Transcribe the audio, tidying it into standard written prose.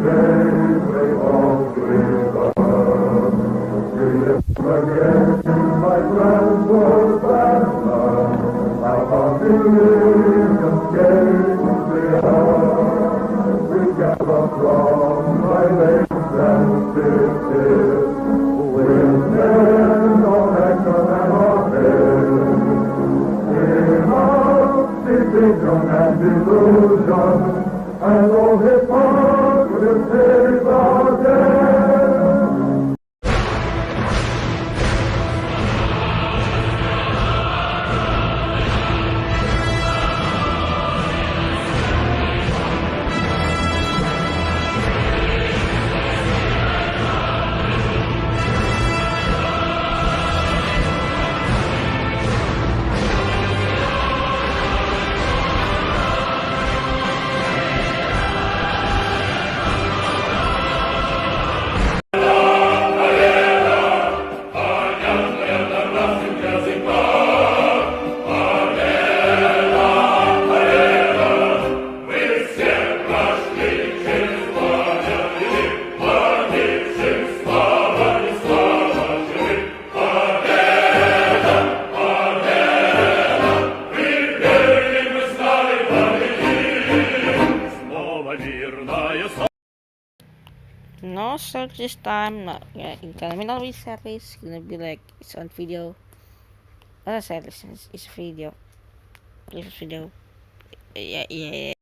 days they won't give up. Again, my friends were bad enough. How about you live and escape the earth? We gather from my lakes and cities, with men of action and of faith. In our decision and illusion, and all his heart will save our day. No search this time. No, yeah, it's gonna be not reset. It's gonna be like it's on video. As I said, it's video. It's video. Yeah, yeah, yeah.